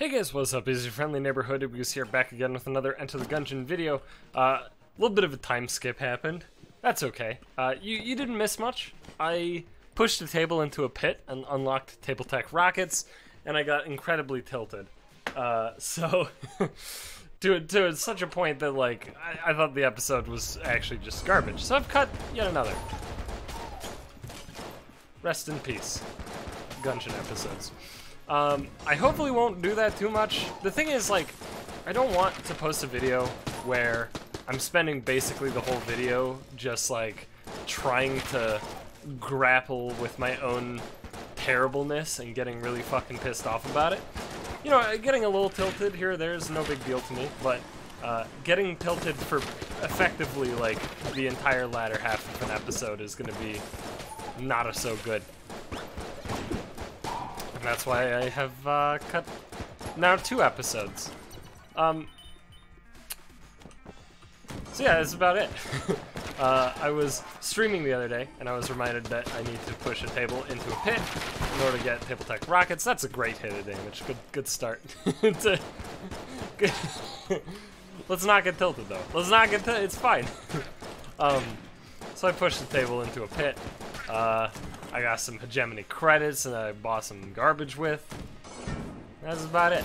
Hey guys, what's up? It's your friendly neighborhood UberGoose here, back again with another Enter the Gungeon video. A little bit of a time skip happened. That's okay. You didn't miss much. I pushed a table into a pit and unlocked table tech rockets, and I got incredibly tilted. So to such a point that like I thought the episode was actually just garbage. So I've cut yet another. Rest in peace, Gungeon episodes. I hopefully won't do that too much. The thing is, like, I don't want to post a video where I'm spending basically the whole video just, like, trying to grapple with my own terribleness and getting really fucking pissed off about it. You know, getting a little tilted here or there is no big deal to me, but getting tilted for effectively, like, the entire latter half of an episode is gonna be not so good. And that's why I have cut now 2 episodes. So yeah, that's about it. I was streaming the other day, and I was reminded that I need to push a table into a pit in order to get table tech rockets. That's a great hit of damage. Good start. Good. Let's not get tilted though. Let's not get tilted. It's fine. So I pushed the table into a pit. I got some hegemony credits and I bought some garbage with. That's about it.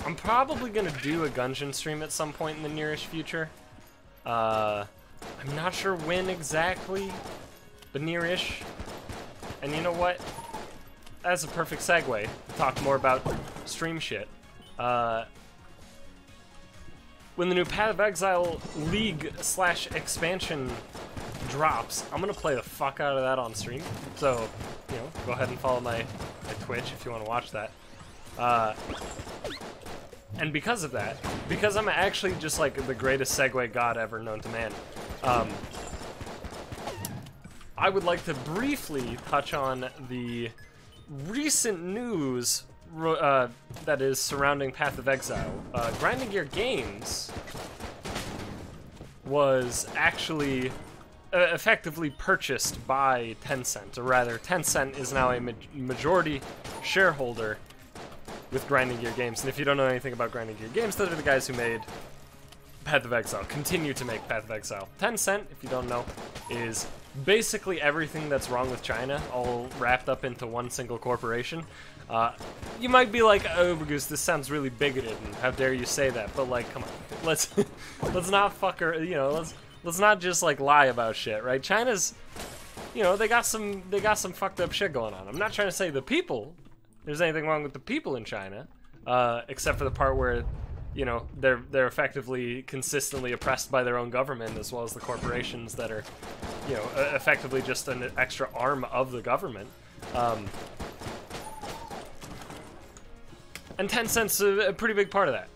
I'm probably gonna do a Gungeon stream at some point in the nearest future. I'm not sure when exactly, but nearish. And you know what? That's a perfect segue to talk more about stream shit. When the new Path of Exile League/expansion drops, I'm gonna play the fuck out of that on stream. So, you know, go ahead and follow my Twitch if you want to watch that. And because of that, because I'm actually just like the greatest segue god ever known to man, I would like to briefly touch on the recent news that is surrounding Path of Exile. Grinding Gear Games was actually effectively purchased by Tencent, or rather, Tencent is now a majority shareholder with Grinding Gear Games. And if you don't know anything about Grinding Gear Games, those are the guys who made Path of Exile, continue to make Path of Exile. Tencent, if you don't know, is basically everything that's wrong with China, all wrapped up into one single corporation. You might be like, oh, UberGoose, this sounds really bigoted, and how dare you say that? But like, come on, let's not let's not just like lie about shit, right? China's, you know, they got some fucked up shit going on. I'm not trying to say there's anything wrong with the people in China, except for the part where, you know, they're effectively consistently oppressed by their own government, as well as the corporations that are, you know, effectively just an extra arm of the government. And Tencent's a pretty big part of that.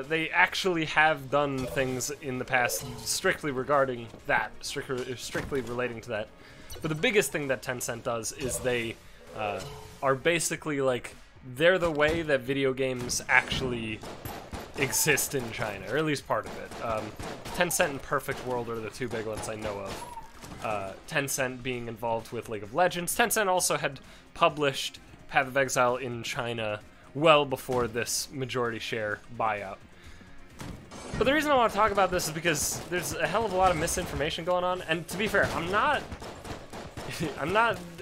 They actually have done things in the past strictly regarding that, strictly relating to that. But the biggest thing that Tencent does is they are basically like, they're the way that video games actually exist in China, or at least part of it. Tencent and Perfect World are the 2 big ones I know of. Tencent being involved with League of Legends. Tencent also had published Path of Exile in China well before this majority share buyout. But the reason I want to talk about this is because there's a hell of a lot of misinformation going on, and to be fair, I'm not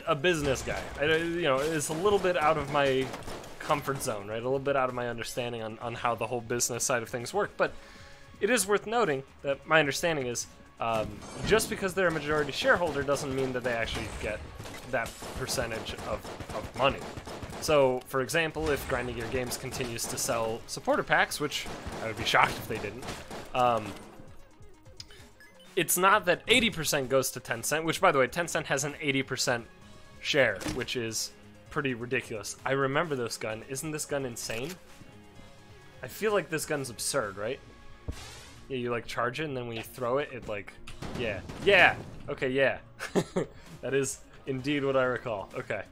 a business guy. You know, it's a little bit out of my comfort zone, right? A little bit out of my understanding on how the whole business side of things work, but it is worth noting that my understanding is just because they're a majority shareholder doesn't mean that they actually get that percentage of money. So, for example, if Grinding Gear Games continues to sell supporter packs, which I would be shocked if they didn't, it's not that 80% goes to Tencent, which, by the way, Tencent has an 80% share, which is pretty ridiculous. I remember this gun. Isn't this gun insane? I feel like this gun's absurd, right? Yeah, you, like, charge it, and then when you throw it, it, like... Yeah. Yeah! Okay, yeah. That is indeed what I recall. Okay.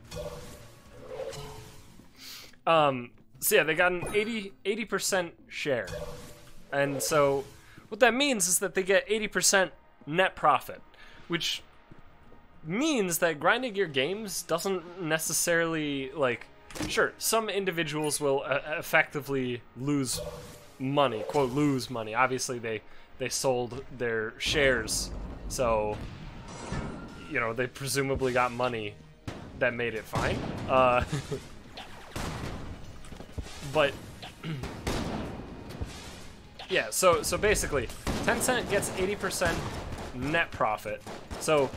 So yeah, they got an 80% share. And so, what that means is that they get 80% net profit, which means that grinding your games doesn't necessarily, like, sure, some individuals will effectively lose money, quote, lose money. Obviously, they sold their shares, so, you know, they presumably got money that made it fine. But, yeah, so basically, Tencent gets 80% net profit. So,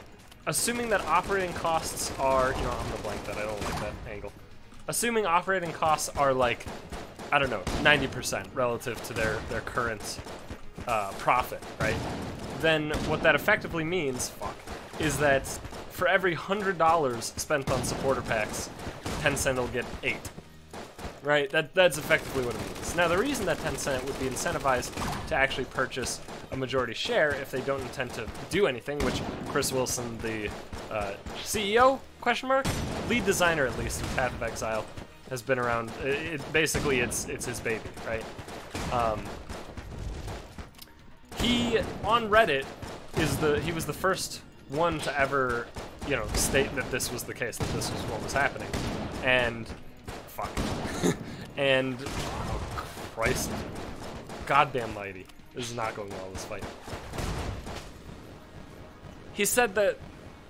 assuming that operating costs are, you know, I'm gonna blank that, I don't like that angle. Assuming operating costs are like, I don't know, 90% relative to their current profit, right? Then what that effectively means, is that for every $100 spent on supporter packs, Tencent will get 8. Right? That's effectively what it means. Now, the reason that Tencent would be incentivized to actually purchase a majority share if they don't intend to do anything, which Chris Wilson, the CEO, question mark? Lead designer, at least, in Path of Exile, has been around. Basically, it's his baby, right? He, on Reddit, he was the first one to ever, you know, state that this was the case, that this was what was happening. And fuck. And oh Christ, goddamn mighty, this is not going well, this fight. He said that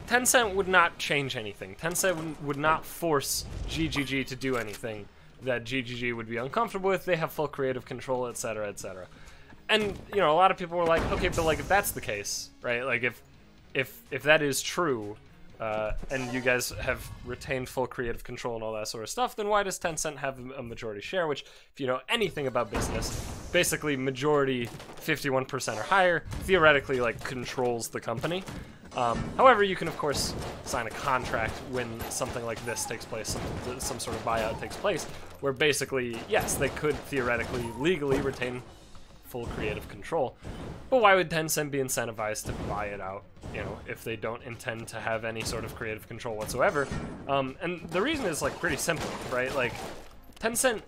Tencent would not change anything. Tencent would not force GGG to do anything that GGG would be uncomfortable with. They have full creative control, etc., etc. And, you know, a lot of people were like, okay, but like if that's the case, right? Like if that is true, and you guys have retained full creative control and all that sort of stuff, then why does Tencent have a majority share? Which, if you know anything about business, basically majority 51% or higher theoretically like controls the company. However, you can of course sign a contract when something like this takes place, some sort of buyout takes place, where basically, yes, they could theoretically, legally retain full creative control. But why would Tencent be incentivized to buy it out, you know, if they don't intend to have any sort of creative control whatsoever? And the reason is, like, pretty simple, right? Like, Tencent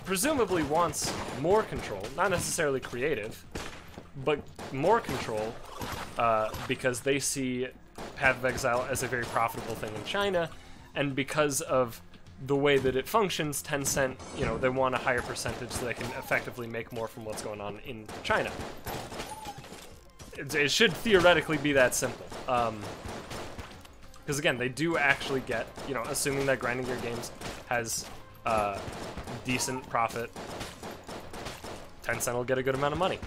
presumably wants more control, not necessarily creative, but more control, because they see Path of Exile as a very profitable thing in China, and because of the way that it functions, Tencent, you know, they want a higher percentage so they can effectively make more from what's going on in China. It should theoretically be that simple. Because again, they do actually get, you know, assuming that grinding your games has decent profit, Tencent will get a good amount of money.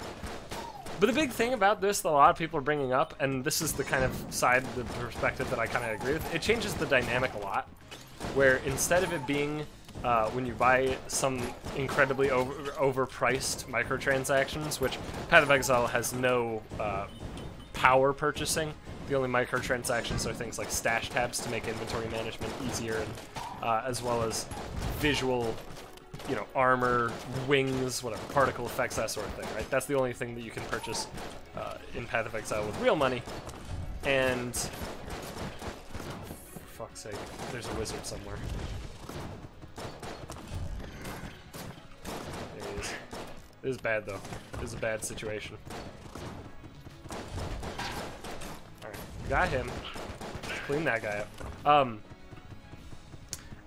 But the big thing about this that a lot of people are bringing up, and this is the kind of side, the perspective that I kind of agree with, it changes the dynamic a lot. Where instead of it being when you buy some incredibly overpriced microtransactions, which Path of Exile has no power purchasing. The only microtransactions are things like stash tabs to make inventory management easier, and as well as visual, you know, armor, wings, whatever, particle effects, that sort of thing, right? That's the only thing that you can purchase in Path of Exile with real money. And for fuck's sake, there's a wizard somewhere. There he is. This is bad, though. This is a bad situation. Alright, got him. Clean that guy up.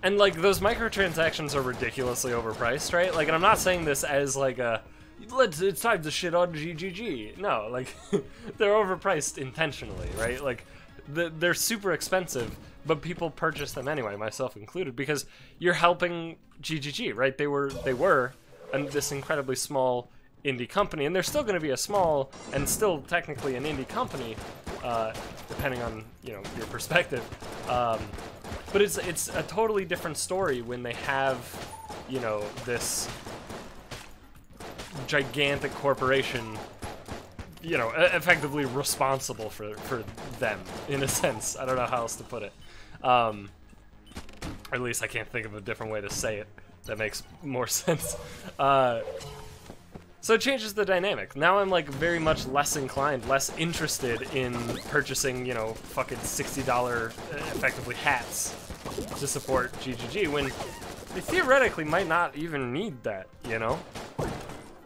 And, like, those microtransactions are ridiculously overpriced, right? Like, and I'm not saying this as, like, it's time to shit on GGG. No, like, they're overpriced intentionally, right? Like, they're super expensive, but people purchase them anyway, myself included, because you're helping GGG, right? They were this incredibly small indie company, and they're still going to be a small and still technically an indie company, depending on, you know, your perspective. But it's a totally different story when they have, you know, this gigantic corporation, you know, effectively responsible for them, in a sense. I don't know how else to put it. Or at least I can't think of a different way to say it that makes more sense. So it changes the dynamic. Now I'm, like, very much less inclined, less interested in purchasing, you know, fucking $60 effectively hats to support GGG when they theoretically might not even need that, you know?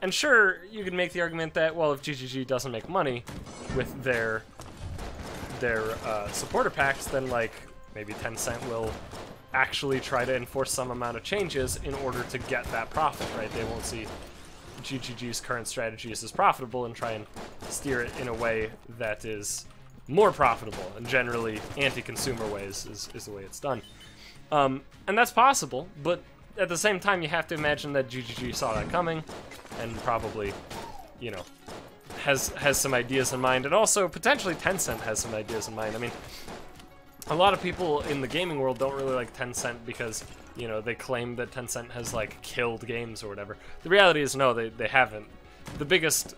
And sure, you could make the argument that, well, if GGG doesn't make money with their their supporter packs, then like maybe Tencent will actually try to enforce some amount of changes in order to get that profit, right? They won't see GGG's current strategies as profitable and try and steer it in a way that is more profitable, and generally anti-consumer ways is the way it's done. And that's possible, but at the same time you have to imagine that GGG saw that coming and probably, you know, has some ideas in mind, and also potentially Tencent has some ideas in mind. I mean, a lot of people in the gaming world don't really like Tencent because, you know, they claim that Tencent has, like, killed games or whatever. The reality is, no, they haven't. The biggest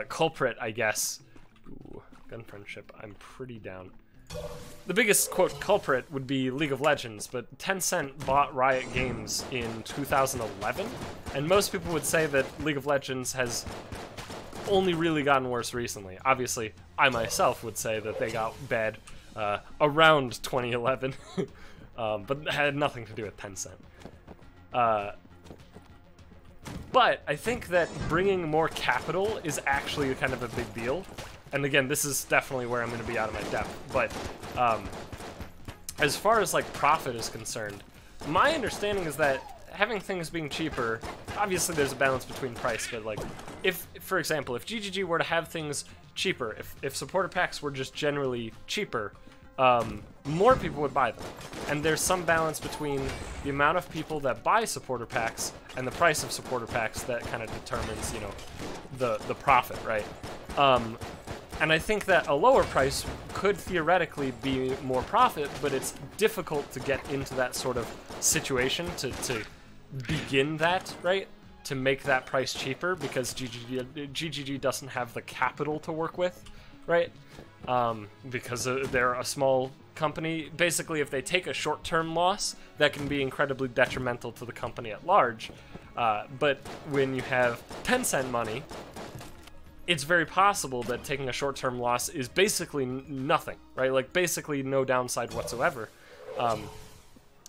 culprit, I guess... Ooh, gun friendship, I'm pretty down. The biggest, quote, culprit would be League of Legends, but Tencent bought Riot Games in 2011, and most people would say that League of Legends has only really gotten worse recently. Obviously, I myself would say that they got bad around 2011, but it had nothing to do with Tencent. But I think that bringing more capital is actually kind of a big deal. And again, this is definitely where I'm going to be out of my depth. But as far as like profit is concerned, my understanding is that having things being cheaper, obviously there's a balance between price, but like if, for example, if GGG were to have things cheaper, if supporter packs were just generally cheaper, more people would buy them. And there's some balance between the amount of people that buy supporter packs and the price of supporter packs that kind of determines, you know, the profit, right? And I think that a lower price could theoretically be more profit, but it's difficult to get into that sort of situation to begin that, right? To make that price cheaper, because GGG doesn't have the capital to work with, right? Because they're a small company. Basically, if they take a short-term loss, that can be incredibly detrimental to the company at large. But when you have Tencent money, it's very possible that taking a short-term loss is basically nothing, right? Like, basically no downside whatsoever.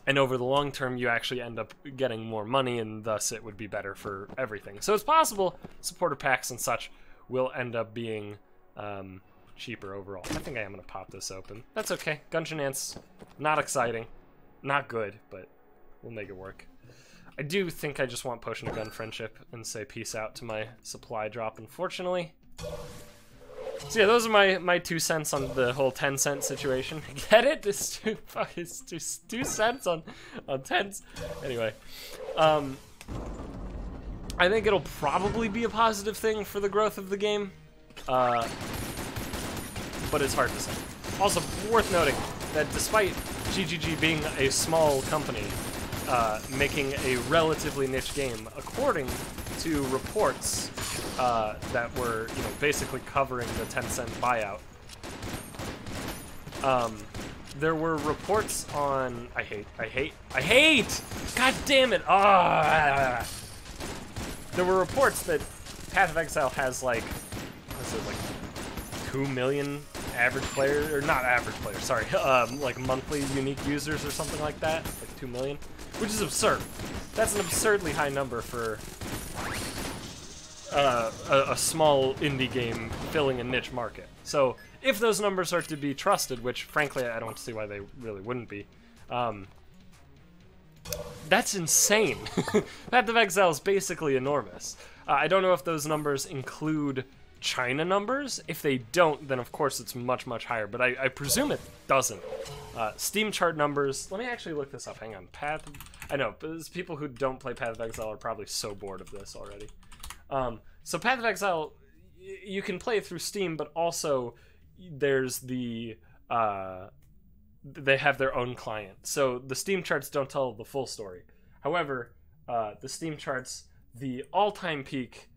And over the long term, you actually end up getting more money, and thus it would be better for everything. So it's possible supporter packs and such will end up being cheaper overall. I think I am going to pop this open. That's okay. Gungeon Ant's not exciting. Not good, but we'll make it work. I do think I just want Potion of Gun Friendship and say peace out to my supply drop, unfortunately. So yeah, those are my 2 cents on the whole Tencent situation. Get it? It's 2 cents on 10s. Anyway, I think it'll probably be a positive thing for the growth of the game, but it's hard to say. Also, worth noting that despite GGG being a small company, making a relatively niche game, according to reports that were, you know, basically covering the Tencent buyout. There were reports on I hate! God damn it! Ah! There were reports that Path of Exile has like, what's it, like 2 million average players, or not average players, sorry, like monthly unique users or something like that, like 2 million, which is absurd. That's an absurdly high number for a small indie game filling a niche market. So if those numbers are to be trusted, which frankly I don't see why they really wouldn't be, that's insane. Path of Exile is basically enormous. I don't know if those numbers include China numbers. If they don't, then of course it's much, much higher, but I presume it doesn't. Steam chart numbers, let me actually look this up, hang on. I know, but people who don't play Path of Exile are probably so bored of this already. So Path of Exile, you can play it through Steam, but also there's the, they have their own client. So the Steam charts don't tell the full story. However, the Steam charts, the all-time peak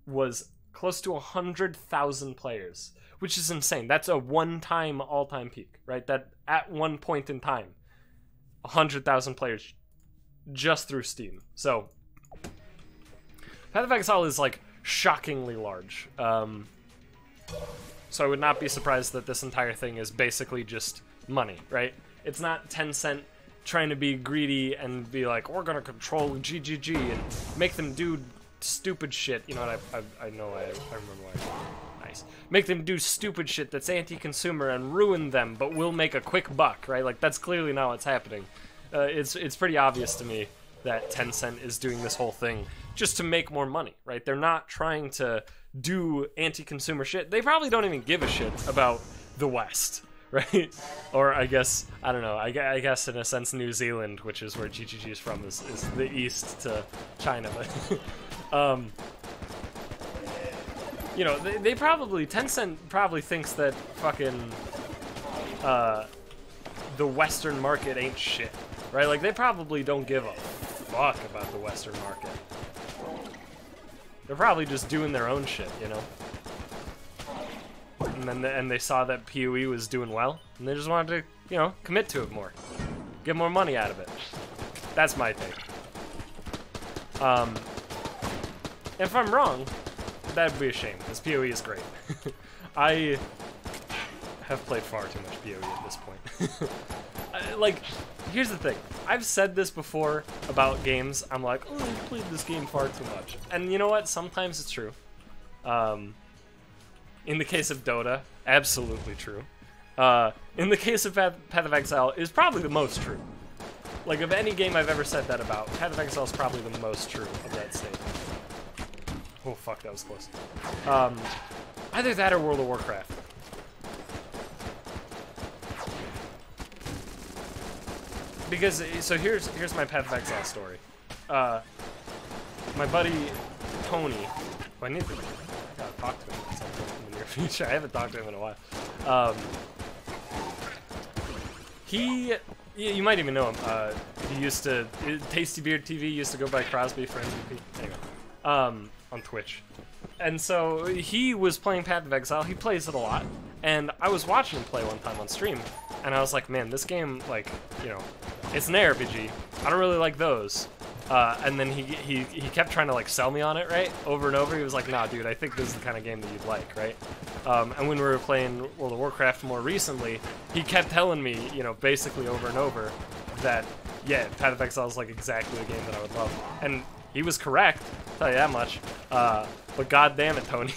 was close to 100,000 players, which is insane. That's a one-time all-time peak, right? That at one point in time, 100,000 players just through Steam. So Path of Exile is like shockingly large. So I would not be surprised that this entire thing is basically just money, right? It's not Tencent trying to be greedy and be like, we're gonna control GGG and make them do stupid shit. You know what? I know I remember why. nice. Make them do stupid shit that's anti-consumer and ruin them, but we'll make a quick buck, right? Like, that's clearly not what's happening. It's pretty obvious to me that Tencent is doing this whole thing just to make more money, right? They're not trying to do anti-consumer shit. They probably don't even give a shit about the West, right? Or I guess, I don't know, I guess in a sense New Zealand, which is where GGG is from, is the east to China, but, you know, they probably, Tencent probably thinks that fucking, the Western market ain't shit, right? Like, they probably don't give a fuck about the Western market. They're probably just doing their own shit, you know? And then they saw that PoE was doing well, and they just wanted to, you know, commit to it more. Get more money out of it. That's my take. If I'm wrong, that'd be a shame, because PoE is great. I have played far too much PoE at this point. Like, here's the thing. I've said this before about games. I'm like, oh, I've played this game far too much. And you know what? Sometimes it's true. In the case of Dota, absolutely true. In the case of Path of Exile, is probably the most true. Like, of any game I've ever said that about, Path of Exile is probably the most true of that statement. Oh, fuck, that was close. Either that or World of Warcraft. Because, so here's my Path of Exile story. My buddy, Tony, I gotta talk to him at some point in the near future. I haven't talked to him in a while. You might even know him. He used to, Tasty Beard TV used to go by Crosby for MVP. Anyway, on Twitch. And so he was playing Path of Exile. He plays it a lot. And I was watching him play one time on stream. And I was like, man, this game, like, you know, it's an ARPG. I don't really like those. And then he kept trying to, like, sell me on it, right? Over and over. He was like, nah, dude, I think this is the kind of game that you'd like, right? And when we were playing World of Warcraft more recently, he kept telling me, you know, basically over and over that, yeah, Path of Exile is, like, exactly the game that I would love. And he was correct, I'll tell you that much. But god damn it, Tony.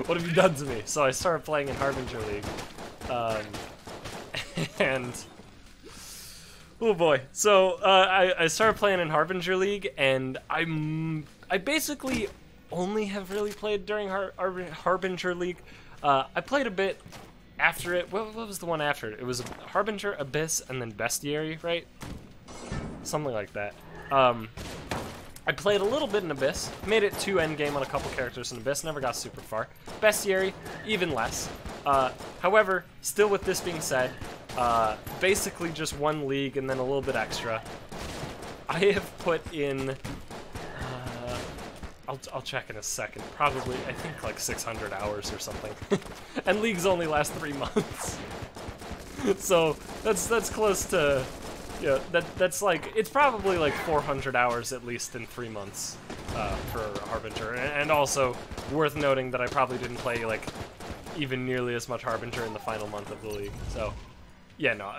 What have you done to me? So I started playing in Harbinger League. And oh boy, so I started playing in Harbinger League, and I basically only have really played during Harbinger League. I played a bit after it. What was the one after it? It was Harbinger, Abyss, and then Bestiary, right? Something like that. I played a little bit in Abyss, made it to endgame on a couple characters in Abyss, never got super far. Bestiary, even less. However, still with this being said, basically just one league and then a little bit extra. I have put in, I'll check in a second, probably, I think like 600 hours or something. And leagues only last 3 months. So that's close to, yeah, that's like, it's probably like 400 hours at least in 3 months for Harbinger. And also worth noting that I probably didn't play like even nearly as much Harbinger in the final month of the league. So yeah, no,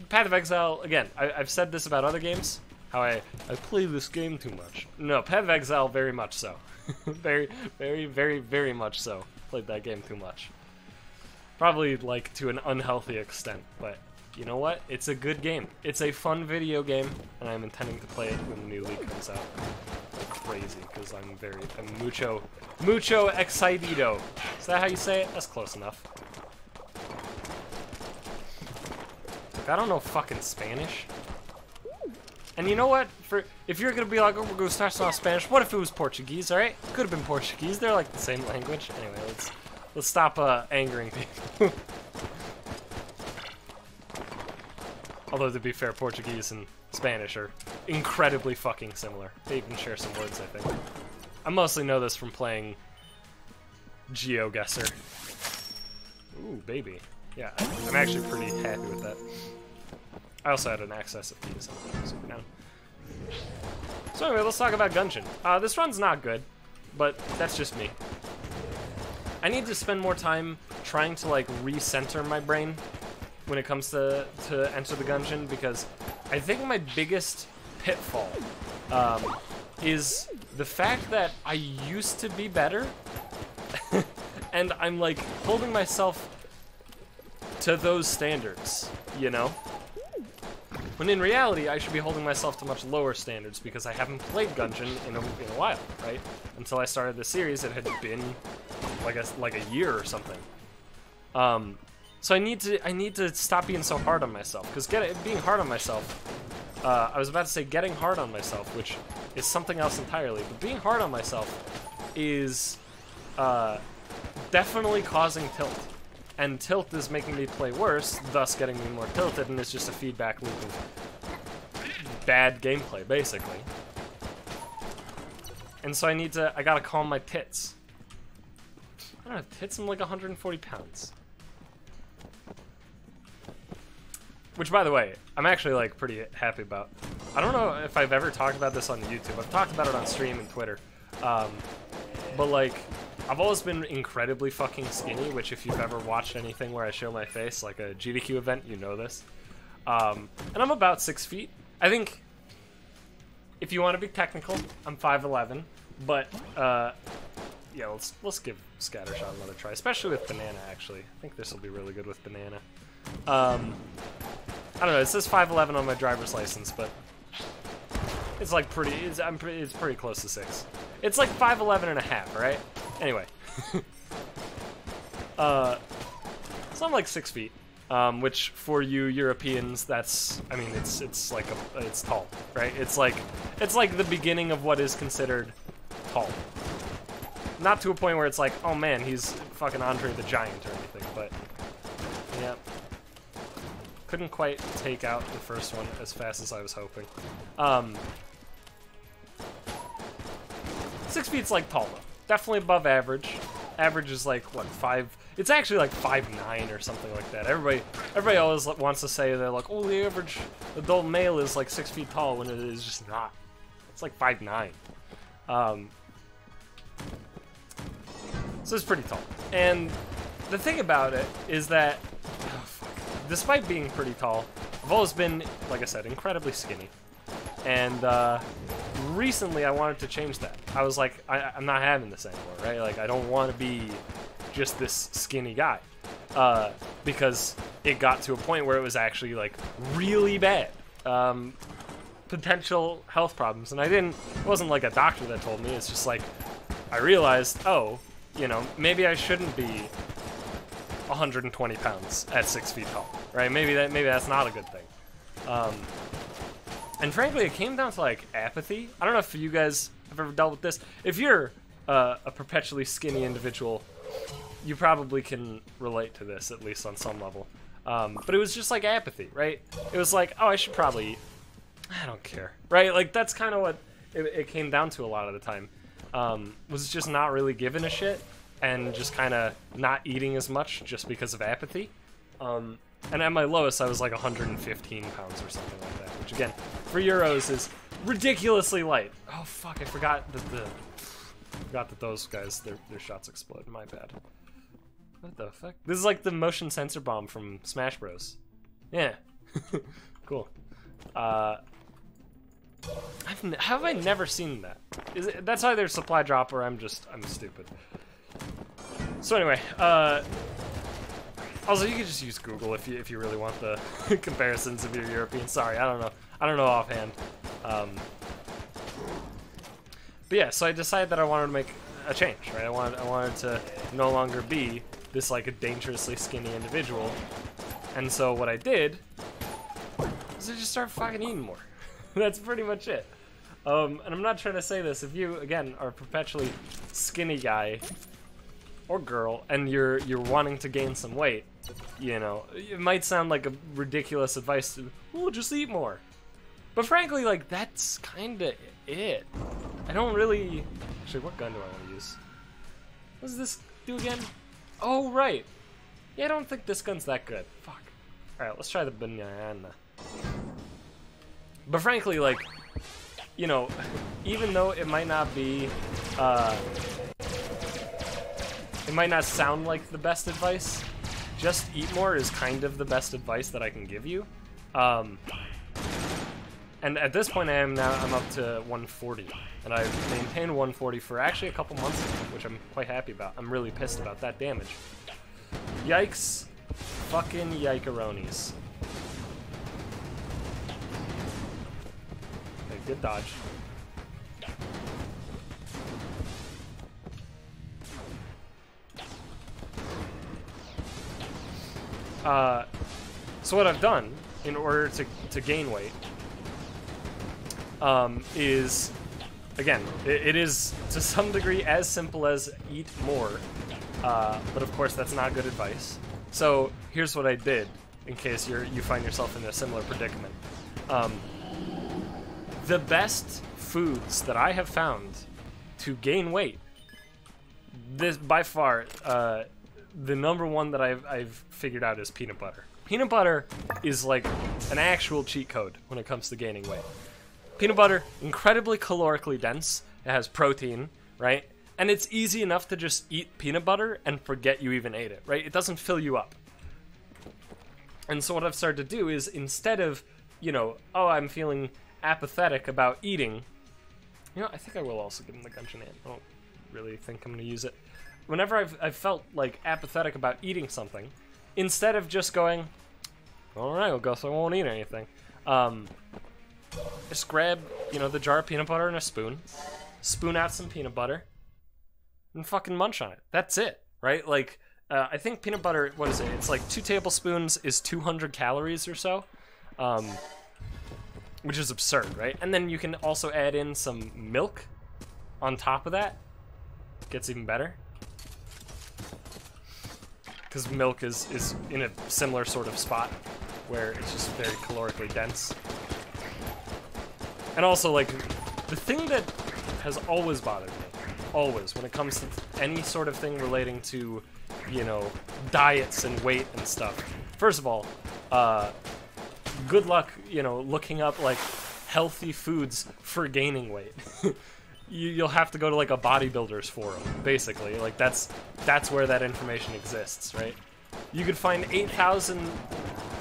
Path of Exile, again, I've said this about other games, how I play this game too much. No, Path of Exile, very much so. very, very, very, very much so. Played that game too much. Probably, like, to an unhealthy extent, but you know what? It's a good game. It's a fun video game, and I'm intending to play it when the new league comes out. Like crazy, because I'm mucho excitado. Is that how you say it? That's close enough. Look, I don't know fucking Spanish. And you know what? If you're gonna be like, oh, we're gonna start off Spanish, what if it was Portuguese, alright? Could have been Portuguese, they're like the same language. Anyway, let's stop angering people. Although, to be fair, Portuguese and Spanish are incredibly fucking similar. They even share some words, I think. I mostly know this from playing GeoGuessr. Ooh, baby. Yeah, I'm actually pretty happy with that. I also had an access of keys. So anyway, let's talk about Gungeon. This run's not good, but that's just me. I need to spend more time trying to, like, recenter my brain when it comes to Enter the Gungeon, because I think my biggest pitfall is the fact that I used to be better And I'm like holding myself to those standards, you know? When in reality, I should be holding myself to much lower standards because I haven't played Gungeon in a while, right? Until I started the series, it had been like a year or something. So I need to stop being so hard on myself, because being hard on myself, I was about to say getting hard on myself, which is something else entirely, but being hard on myself is definitely causing tilt. And tilt is making me play worse, thus getting me more tilted, and it's just a feedback loop of bad gameplay, basically. And so I gotta calm my tits. I don't have tits, I'm like 140 pounds. Which, by the way, I'm actually like pretty happy about. I don't know if I've ever talked about this on YouTube. I've talked about it on stream and Twitter. But like, I've always been incredibly fucking skinny, which if you've ever watched anything where I show my face, like a GDQ event, you know this. And I'm about 6 feet. I think, if you want to be technical, I'm 5'11", but yeah, let's give Scattershot another try, especially with banana, actually. I think this will be really good with banana. I don't know, it says 5'11" on my driver's license, but it's like it's pretty close to 6. It's like 5'11 and a half, right? Anyway. So I'm like 6 feet, which for you Europeans, that's, I mean, it's like it's tall, right? It's like the beginning of what is considered tall. Not to a point where it's like, oh man, he's fucking Andre the Giant or anything, but yeah. Couldn't quite take out the first one as fast as I was hoping. 6 feet's like tall though. Definitely above average. Average is like, what, 5? It's actually like 5'9" or something like that. Everybody always wants to say they're like, oh, the average adult male is like 6 feet tall, when it is just not. It's like 5'9". So it's pretty tall. And the thing about it is that, oh, fuck, despite being pretty tall, I've always been, like I said, incredibly skinny. And recently I wanted to change that. I was like, I'm not having this anymore, right? Like, I don't want to be just this skinny guy. Because it got to a point where it was actually, like, really bad. Potential health problems. And it wasn't like a doctor that told me, it's just like, I realized, oh, you know, maybe I shouldn't be 120 pounds at 6 feet tall, right? Maybe that's not a good thing. And frankly, it came down to like apathy. I don't know if you guys have ever dealt with this. If you're a perpetually skinny individual, you probably can relate to this, at least on some level. But it was just like apathy, right? It was like, oh, I should probably eat. I don't care, right? Like, that's kind of what it came down to a lot of the time. Was just not really giving a shit and just kind of not eating as much just because of apathy. And at my lowest, I was like 115 pounds or something like that, which again, for Euros is ridiculously light. Oh fuck, I forgot that those guys, their shots explode. My bad. What the fuck? This is like the motion sensor bomb from Smash Bros. Yeah. Cool. Have I never seen that? That's either supply drop or I'm stupid. So anyway, also you could just use Google if you really want the comparisons of your European. Sorry, I don't know offhand. But yeah, so I decided that I wanted to make a change, right? I wanted to no longer be this like a dangerously skinny individual, and so what I did was I just started fucking eating more. That's pretty much it. And I'm not trying to say this. If you, again, are a perpetually skinny guy or girl, and you're wanting to gain some weight, you know, it might sound like a ridiculous advice to, oh, just eat more. But frankly, like, that's kind of it. I don't really... Actually, what gun do I want to use? What does this do again? Oh, right. Yeah, I don't think this gun's that good. Fuck. Alright, let's try the banana. But frankly, like, you know, even though it might not be, it might not sound like the best advice, just eat more is kind of the best advice that I can give you. And And at this point I'm up to 140. And I've maintained 140 for actually a couple months now, which I'm quite happy about. I'm really pissed about that damage. Yikes. Fucking yikeronis. Okay, good dodge. So what I've done in order to gain weight is, again, it is to some degree as simple as eat more, but of course that's not good advice. So here's what I did in case you find yourself in a similar predicament. The best foods that I have found to gain weight, this by far, the number one that I've figured out is peanut butter. Peanut butter is like an actual cheat code when it comes to gaining weight. Peanut butter, incredibly calorically dense. It has protein, right? And it's easy enough to just eat peanut butter and forget you even ate it, right? It doesn't fill you up. And so what I've started to do is, instead of, you know, oh, I'm feeling apathetic about eating, you know, I think I will also give him the Gungeon ant. I don't really think I'm going to use it. Whenever I've felt like apathetic about eating something, instead of just going, alright, I guess I won't eat anything, just grab, you know, the jar of peanut butter and a spoon, spoon out some peanut butter, and fucking munch on it. That's it, right? Like, I think peanut butter, what is it? It's like 2 tablespoons is 200 calories or so, which is absurd, right? And then you can also add in some milk on top of that. Gets even better. Because milk is in a similar sort of spot where it's just very calorically dense. And also, like, the thing that has always bothered me, always, when it comes to any sort of thing relating to, you know, diets and weight and stuff. First of all, good luck, you know, looking up, like, healthy foods for gaining weight. You'll have to go to, like, a bodybuilder's forum, basically. Like, that's where that information exists, right? You could find 8,000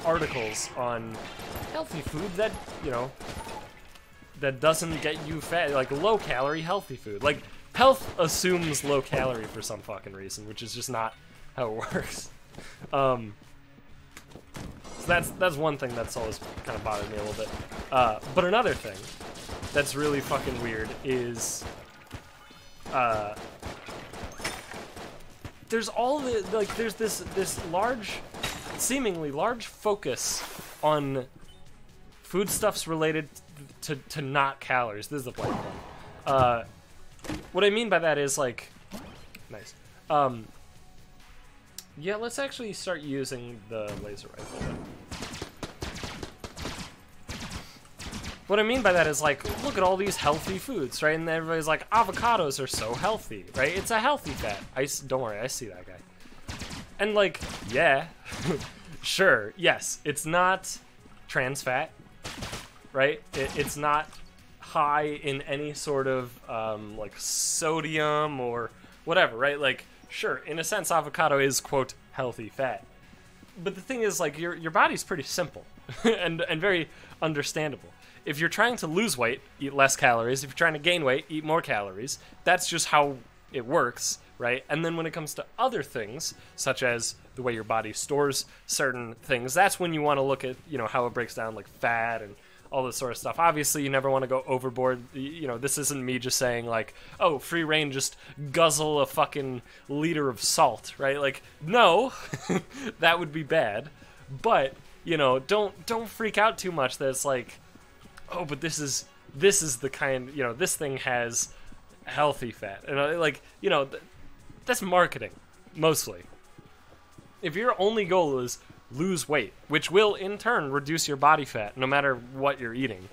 articles on healthy food that, you know, that doesn't get you fat, like low-calorie healthy food. Like, health assumes low calorie for some fucking reason, which is just not how it works. So that's one thing that's always kind of bothered me a little bit. But another thing that's really fucking weird is, there's all the, like, there's this large, seemingly large focus on foodstuffs related to not calories. This is the blank one. What I mean by that is, like, nice. Yeah, let's actually start using the laser rifle then. What I mean by that is, like, look at all these healthy foods, right? And everybody's like, avocados are so healthy, right? It's a healthy fat. Don't worry, I see that guy. And, like, yeah, sure, yes, it's not trans fat, right? It's not high in any sort of, like, sodium or whatever, right? Like, sure, in a sense, avocado is, quote, healthy fat. But the thing is, like, your body's pretty simple and very understandable. If you're trying to lose weight, eat less calories. If you're trying to gain weight, eat more calories. That's just how it works, right? And then when it comes to other things, such as the way your body stores certain things, that's when you want to look at, you know, how it breaks down, like, fat and all this sort of stuff. Obviously, you never want to go overboard. You know, this isn't me just saying, like, oh, free reign, just guzzle a fucking liter of salt, right? Like, no, that would be bad. But, you know, don't freak out too much that it's like, oh, but this is the kind, you know, this thing has healthy fat. And, like, you know, that's marketing, mostly. If your only goal is lose weight, which will, in turn, reduce your body fat, no matter what you're eating.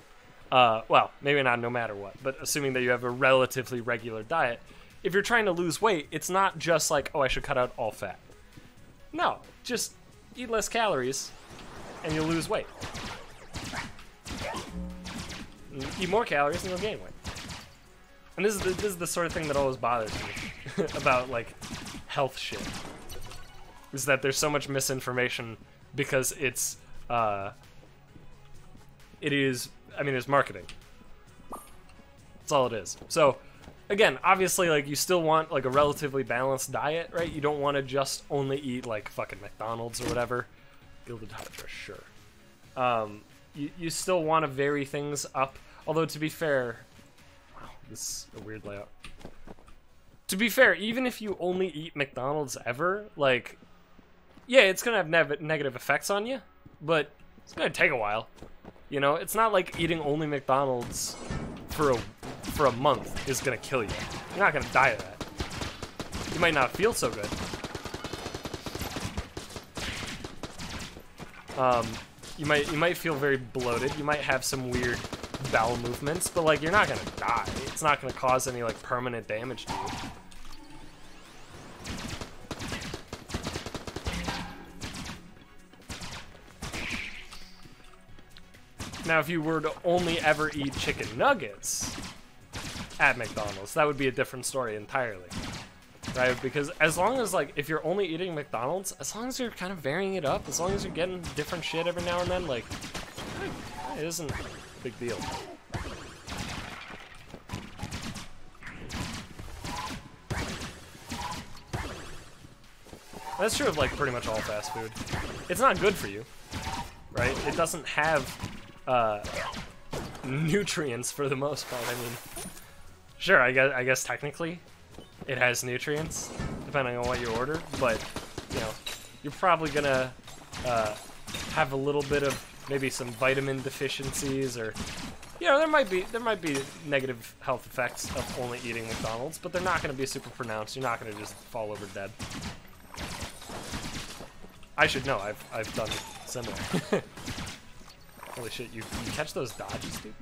Well, maybe not no matter what, but assuming that you have a relatively regular diet, if you're trying to lose weight, it's not just like, oh, I should cut out all fat. No, just eat less calories, and you'll lose weight. Eat more calories and you'll gain weight. And this is the sort of thing that always bothers me about, like, health shit. Is that there's so much misinformation because it is I mean, it's marketing. That's all it is. So, again, obviously, like, you still want, like, a relatively balanced diet, right? You don't want to just only eat, like, fucking McDonald's or whatever. Gilded Hydra, sure. You still want to vary things up. Although, to be fair... Wow, this is a weird layout. To be fair, even if you only eat McDonald's ever, like... Yeah, it's going to have negative effects on you, but it's going to take a while. You know, it's not like eating only McDonald's for a month is going to kill you. You're not going to die of that. You might not feel so good. You might feel very bloated. You might have some weird bowel movements, but like you're not going to die. It's not going to cause any like permanent damage to you. Now, if you were to only ever eat chicken nuggets at McDonald's, that would be a different story entirely, right? Because as long as, like, if you're only eating McDonald's, as long as you're kind of varying it up, as long as you're getting different shit every now and then, like, it isn't a big deal. That's true of, like, pretty much all fast food. It's not good for you, right? It doesn't have... nutrients for the most part. I mean, sure, I guess technically it has nutrients depending on what you order, but you know, you're probably gonna have a little bit of maybe some vitamin deficiencies, or you know, there might be negative health effects of only eating McDonald's, but they're not gonna be super pronounced. You're not gonna just fall over dead. I should know. I've done similar. Holy shit, you catch those dodges, dude?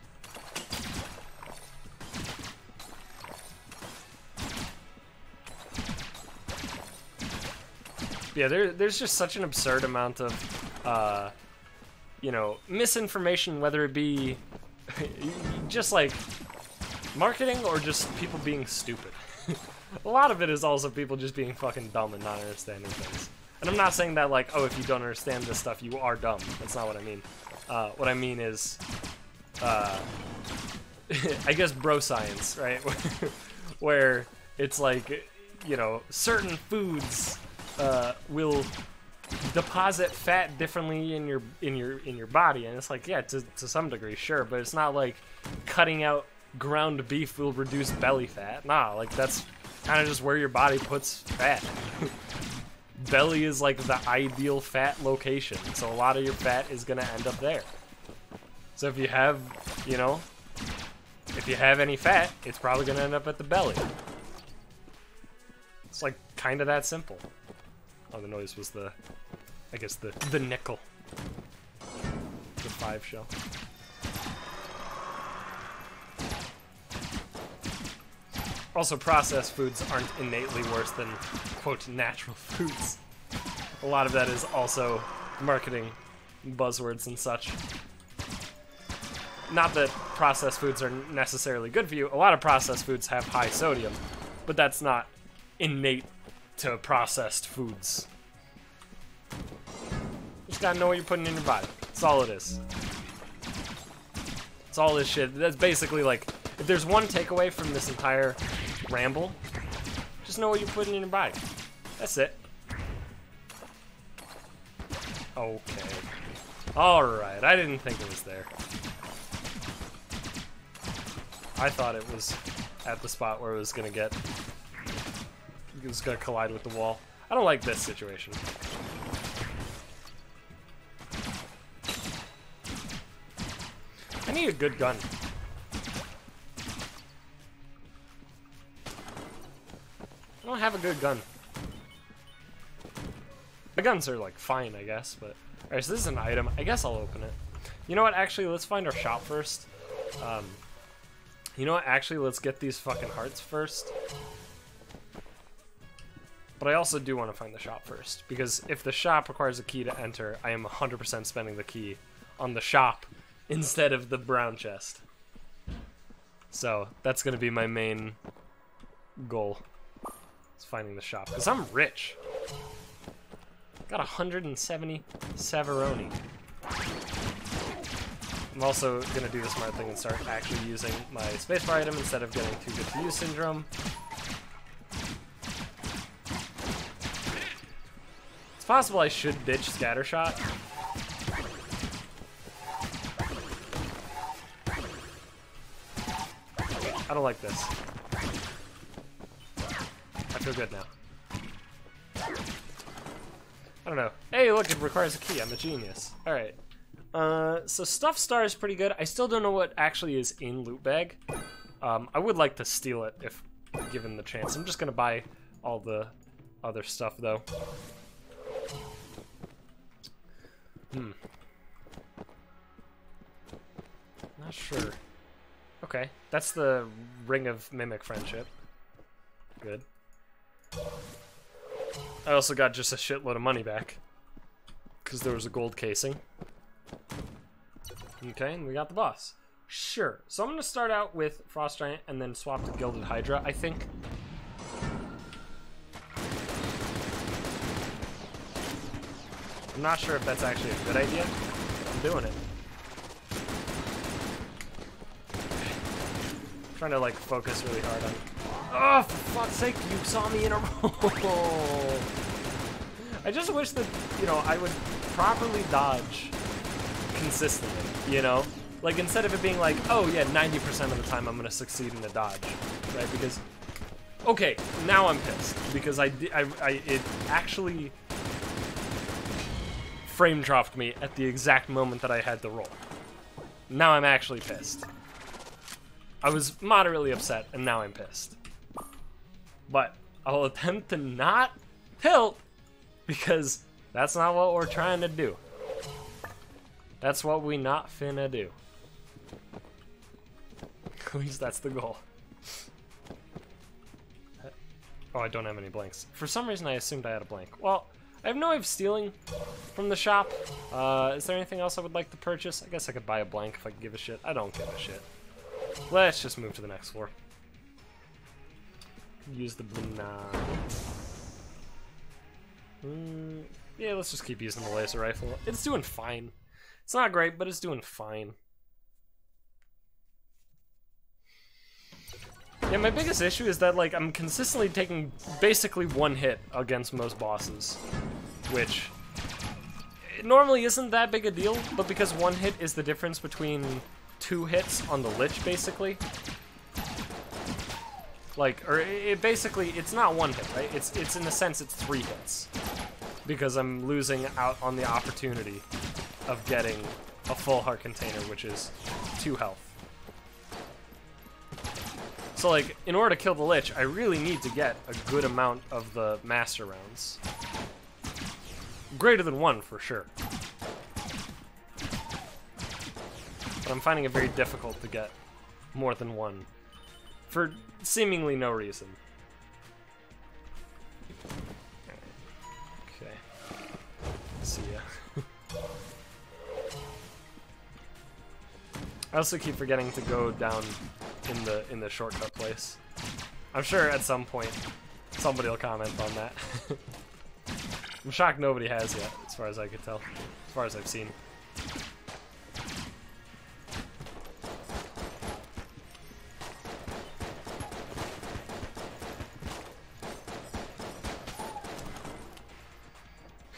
Yeah, there's just such an absurd amount of, you know, misinformation, whether it be just like marketing or just people being stupid. A lot of it is also people just being fucking dumb and not understanding things. And I'm not saying that like, oh, if you don't understand this stuff, you are dumb. That's not what I mean. What I mean is, I guess bro science, right? Where it's like, you know, certain foods will deposit fat differently in your body, and it's like, yeah, to some degree, sure, but it's not like cutting out ground beef will reduce belly fat. Nah, like that's kind of just where your body puts fat. Belly is like the ideal fat location, so a lot of your fat is gonna end up there. So if you have, you know, if you have any fat, it's probably gonna end up at the belly. It's like kind of that simple. Oh, the noise was the, I guess the nickel, the 5 shell. Also, processed foods aren't innately worse than, quote, natural foods. A lot of that is also marketing buzzwords and such. Not that processed foods are necessarily good for you. A lot of processed foods have high sodium, but that's not innate to processed foods. You just gotta know what you're putting in your body. That's all it is. It's all this shit. That's basically like, if there's one takeaway from this entire ramble, just know what you're putting in your body. That's it. Okay. Alright, I didn't think it was there. I thought it was at the spot where it was gonna get... It was gonna collide with the wall. I don't like this situation. I need a good gun. I don't have a good gun. The guns are like fine, I guess, but alright, so this is an item. I guess I'll open it. You know what? Actually, let's find our shop first. You know what? Actually, let's get these fucking hearts first. But I also do want to find the shop first, because if the shop requires a key to enter, I am 100% spending the key on the shop instead of the brown chest. So that's going to be my main goal. Is finding the shop, because I'm rich. Got 170 Savaroni. I'm also gonna do the smart thing and start actually using my spacebar item instead of getting too good to use syndrome. It's possible I should ditch Scattershot. I don't like this. I feel good now. I don't know. Hey, look, it requires a key. I'm a genius. Alright. So Stuff Star is pretty good. I still don't know what actually is in Loot Bag. I would like to steal it if given the chance. I'm just gonna buy all the other stuff, though. Not sure. Okay, that's the Ring of Mimic Friendship. Good. I also got just a shitload of money back, because there was a gold casing. Okay, and we got the boss. Sure. So I'm going to start out with Frost Giant and then swap to Gilded Hydra, I think. I'm not sure if that's actually a good idea. I'm doing it. I'm trying to, like, focus really hard on... Oh, for fuck's sake, you saw me in a roll! I just wish that, you know, I would properly dodge consistently, you know? Like, instead of it being like, oh yeah, 90% of the time I'm gonna succeed in a dodge, right? Because, okay, now I'm pissed, because it actually frame dropped me at the exact moment that I had to roll. Now I'm actually pissed. I was moderately upset, and now I'm pissed. But I'll attempt to not tilt, because that's not what we're trying to do. That's what we not finna do. At least that's the goal. Oh, I don't have any blanks. For some reason, I assumed I had a blank. Well, I have no way of stealing from the shop. Is there anything else I would like to purchase? I guess I could buy a blank if I could give a shit. I don't give a shit. Let's just move to the next floor. Use the banana. Yeah, let's just keep using the laser rifle. It's doing fine. It's not great, but it's doing fine. Yeah, my biggest issue is that, like, I'm consistently taking basically one hit against most bosses, which it normally isn't that big a deal, but because one hit is the difference between 2 hits on the Lich, basically. Like, or it basically, it's not 1 hit, right? It's in a sense, it's 3 hits. Because I'm losing out on the opportunity of getting a full heart container, which is 2 health. So, like, in order to kill the Lich, I really need to get a good amount of the master rounds. Greater than 1, for sure. But I'm finding it very difficult to get more than 1. For seemingly no reason. Okay. See ya. I also keep forgetting to go down in the shortcut place. I'm sure at some point somebody will comment on that. I'm shocked nobody has yet, as far as I could tell. As far as I've seen.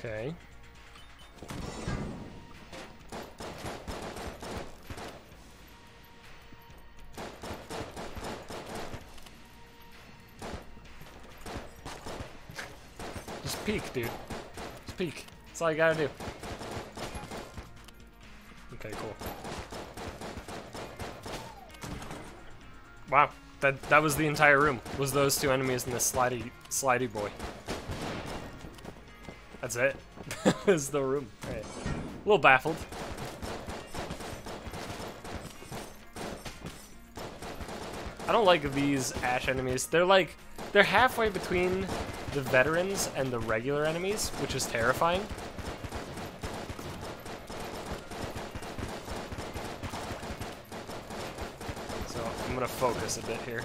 Okay. Just peek, dude. Just peek. That's all you gotta do. Okay, cool. Wow, that was the entire room. Was those 2 enemies and this slidey boy. That's it. That was the room. Alright. A little baffled. I don't like these Ash enemies. They're halfway between the veterans and the regular enemies, which is terrifying. So I'm gonna focus a bit here.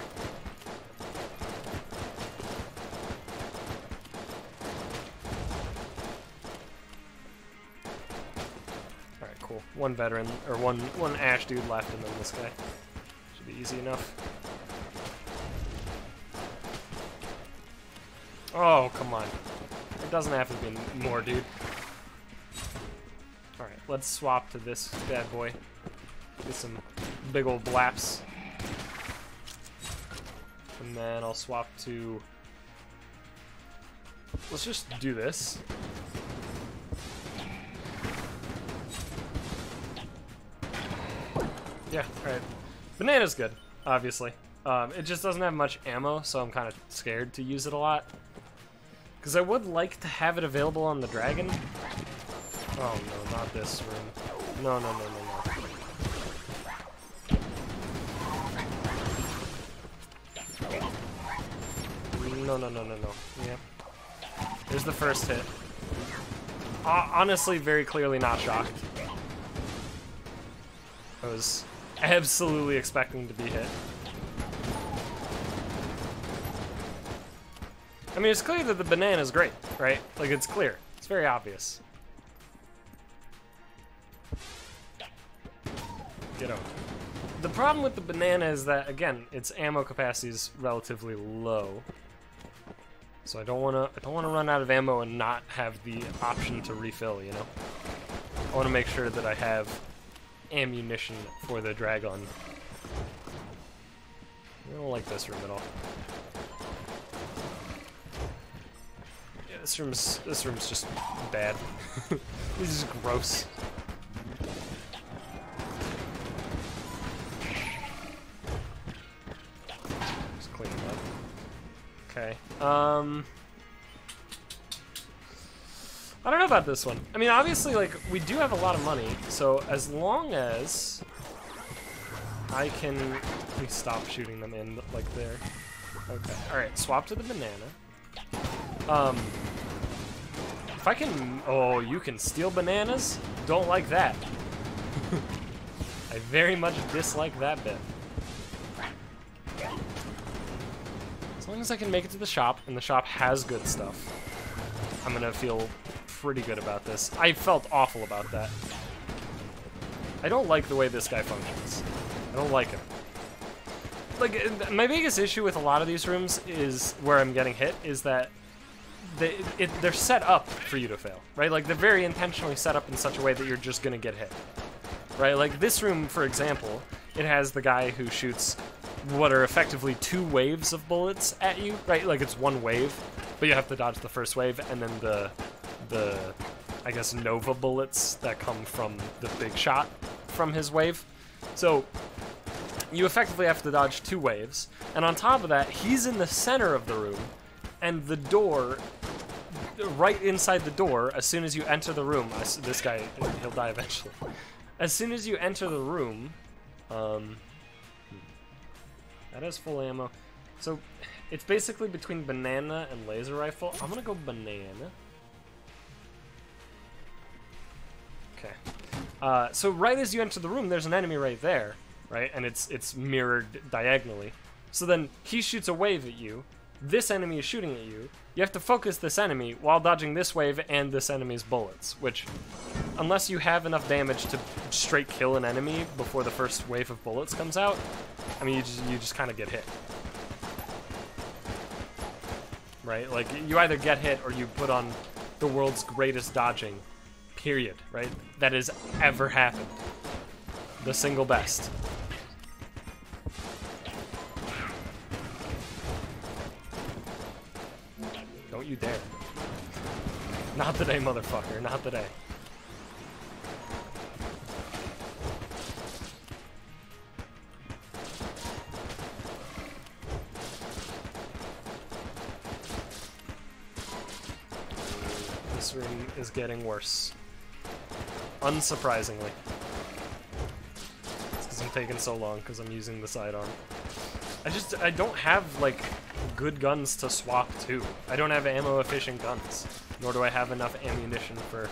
one veteran, or one Ash dude left, and then this guy. Should be easy enough. Oh, come on. It doesn't have to be more, dude. Alright, let's swap to this bad boy. Get some big old blaps. And then I'll swap to... Let's just do this. Yeah, alright. Banana's good, obviously. It just doesn't have much ammo, so I'm kind of scared to use it a lot. Because I would like to have it available on the dragon. Oh no, not this room. No, no, no, no, no. No, no, no, no, no. Yeah. There's the first hit. Honestly, very clearly not shocked. I was absolutely expecting to be hit. I mean, it's clear that the banana is great, right? Like, it's clear. It's very obvious. Get out. The problem with the banana is that, again, its ammo capacity is relatively low. So I don't want to run out of ammo and not have the option to refill, you know? I want to make sure that I have ammunition for the dragon. I don't like this room at all. Yeah, this room's just bad. This is gross. Just clean it up. Okay. I don't know about this one. I mean, obviously, like, we do have a lot of money, so as long as I can... Let me stop shooting them in, like, there. Okay. Alright, swap to the banana. If I can... Oh, you can steal bananas? Don't like that. I very much dislike that bit. As long as I can make it to the shop, and the shop has good stuff, I'm gonna feel pretty good about this. I felt awful about that. I don't like the way this guy functions. I don't like him. Like, my biggest issue with a lot of these rooms is where I'm getting hit is that they're set up for you to fail, right? Like, they're very intentionally set up in such a way that you're just gonna get hit, right? Like, this room, for example, it has the guy who shoots what are effectively 2 waves of bullets at you, right? Like, it's 1 wave, but you have to dodge the first wave, and then the I guess, Nova bullets that come from the big shot from his wave. So you effectively have to dodge 2 waves, and on top of that, he's in the center of the room, and the door, right inside the door, as soon as you enter the room, this guy, he'll die eventually. As soon as you enter the room, that has full ammo. So it's basically between banana and laser rifle. I'm gonna go banana. Okay. So right as you enter the room, there's an enemy right there, right? And it's mirrored diagonally. So then he shoots a wave at you. This enemy is shooting at you. You have to focus this enemy while dodging this wave and this enemy's bullets, which, unless you have enough damage to straight kill an enemy before the first wave of bullets comes out, I mean, you just kind of get hit. Right? Like, you either get hit or you put on the world's greatest dodging, period, right? That has ever happened. The single best. Don't you dare. Not today, motherfucker. Not today. This room is getting worse. Unsurprisingly. It's because I'm taking so long because I'm using the sidearm. I don't have, like, good guns to swap to. I don't have ammo-efficient guns, nor do I have enough ammunition for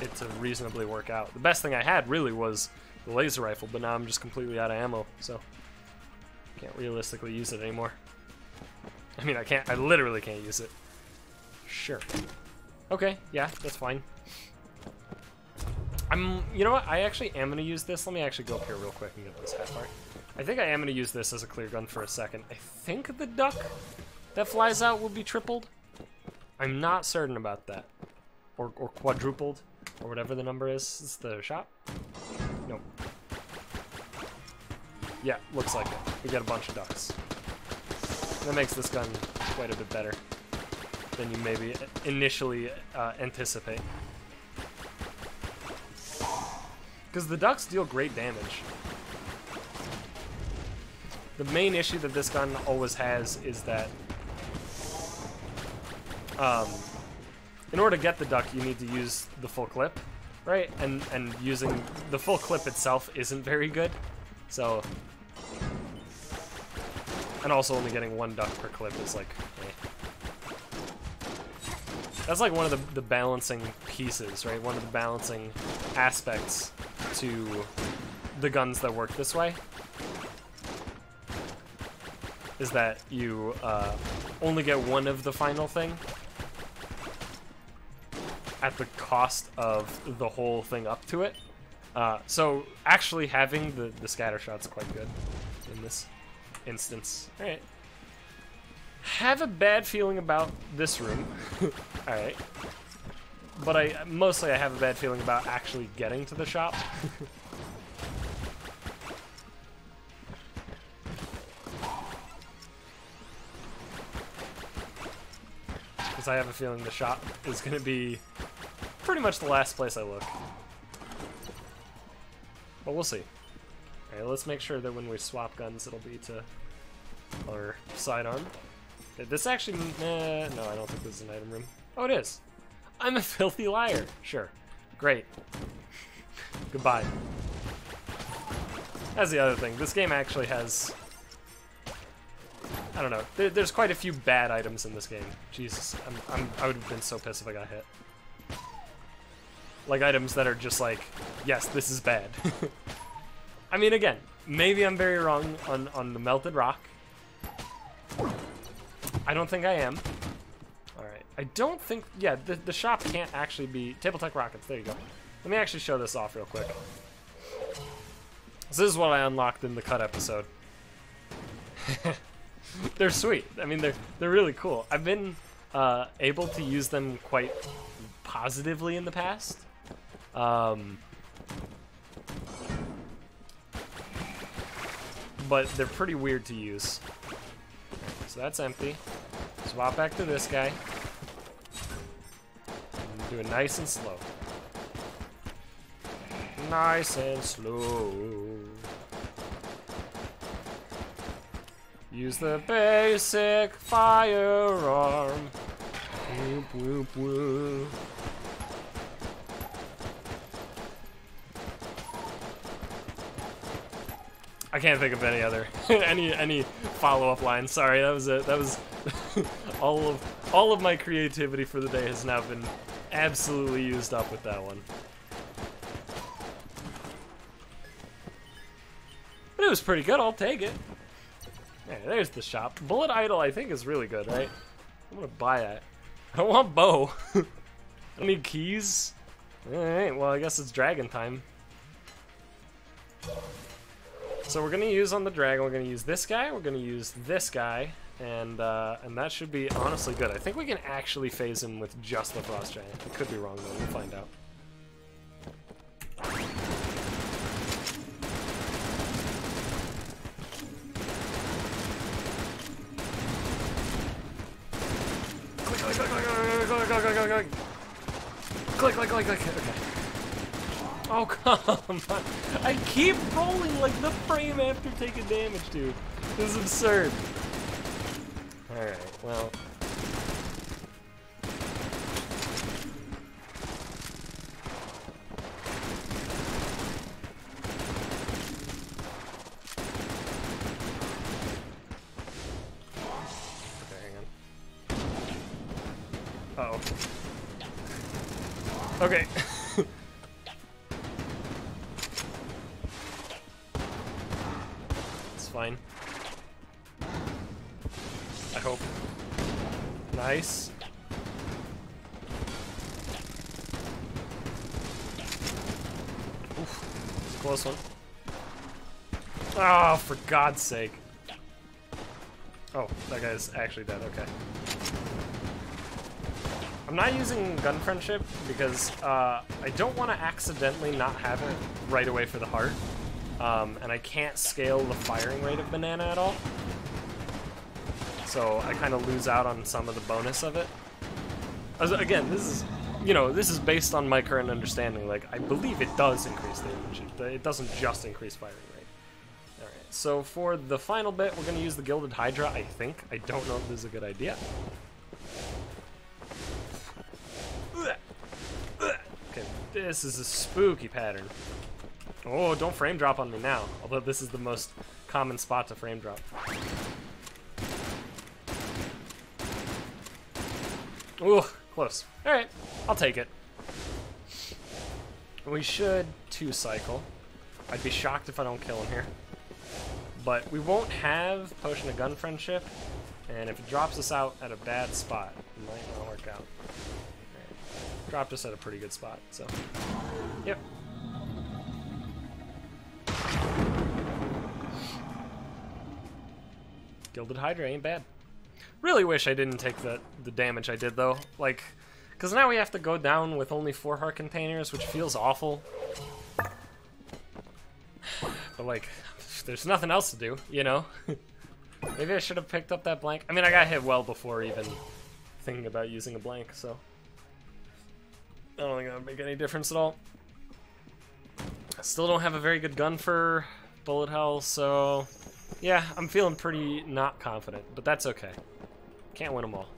it to reasonably work out. The best thing I had, really, was the laser rifle, but now I'm just completely out of ammo, so can't realistically use it anymore. I mean, I literally can't use it. Sure. Okay, yeah, that's fine. You know what? I actually am gonna use this. Let me actually go up here real quick and get this half part. I think I am gonna use this as a clear gun for a second. I think the duck that flies out will be tripled. I'm not certain about that. Or quadrupled, or whatever the number is. Is the shop? Nope. Yeah, looks like it. We got a bunch of ducks. That makes this gun quite a bit better than you maybe initially anticipate. Because the ducks deal great damage. The main issue that this gun always has is that in order to get the duck, you need to use the full clip, right? And using the full clip itself isn't very good. So, and also only getting one duck per clip is like, eh. That's like one of the balancing pieces, right? One of the balancing aspects to the guns that work this way is that you only get one of the final thing at the cost of the whole thing up to it. So actually having the scatter shot's quite good in this instance. Alright. Have a bad feeling about this room. Alright. But mostly I have a bad feeling about actually getting to the shop. Because I have a feeling the shop is going to be pretty much the last place I look. But we'll see. Alright, let's make sure that when we swap guns, it'll be to our sidearm. Okay, this actually... no, I don't think this is an item room. Oh, it is. I'm a filthy liar. Sure. Great. Goodbye. That's the other thing. This game actually has... I don't know. There's quite a few bad items in this game. Jesus, I would have been so pissed if I got hit. Like items that are just like, yes, this is bad. I mean, again, maybe I'm very wrong on the melted rock. I don't think I am. Alright, I don't think, yeah, the shop can't actually be, table tech rockets, there you go. Let me actually show this off real quick. So this is what I unlocked in the cut episode. They're sweet. I mean, they're really cool. I've been able to use them quite positively in the past. But they're pretty weird to use. So that's empty. Swap back to this guy. And do it nice and slow. Nice and slow. Use the basic firearm. Whoop, whoop, whoop. I can't think of any other any follow-up lines. Sorry, that was it. That was all of my creativity for the day has now been absolutely used up with that one. But it was pretty good. I'll take it. Yeah, there's the shop. Bullet Idol, I think, is really good, right? I'm gonna buy that. I don't want bow. I don't need keys. Alright, well, I guess it's dragon time. So we're gonna use on the dragon, we're gonna use this guy, we're gonna use this guy, and that should be honestly good. I think we can actually phase him with just the Frost Giant. I could be wrong though, we'll find out. Click. Okay. Oh, come on. I keep rolling like the frame after taking damage, dude. This is absurd. Alright, well. Okay, hang on. Uh-oh. Okay. Fine. I hope. Nice. Close one. Oh, for God's sake. Oh, that guy's actually dead, okay. I'm not using gun friendship because I don't want to accidentally not have it right away for the heart. And I can't scale the firing rate of banana at all. So I kind of lose out on some of the bonus of it. Again, this is, you know, this is based on my current understanding. Like, I believe it does increase damage. It doesn't just increase firing rate. Alright, so for the final bit, we're going to use the Gilded Hydra, I think. I don't know if this is a good idea. Okay, this is a spooky pattern. Oh, don't frame drop on me now. Although this is the most common spot to frame drop. Ooh, close. Alright, I'll take it. We should 2-cycle. I'd be shocked if I don't kill him here. But we won't have Potion of Gun Friendship, and if it drops us out at a bad spot, it might not work out. Right. Dropped us at a pretty good spot, so. Yep. Gilded Hydra ain't bad. Really wish I didn't take the damage I did, though. Like, because now we have to go down with only 4 heart containers, which feels awful. But, like, there's nothing else to do, you know? Maybe I should have picked up that blank. I mean, I got hit well before even thinking about using a blank, so I don't think that would make any difference at all. I still don't have a very good gun for bullet hell, so yeah, I'm feeling pretty not confident, but that's okay. Can't win them all.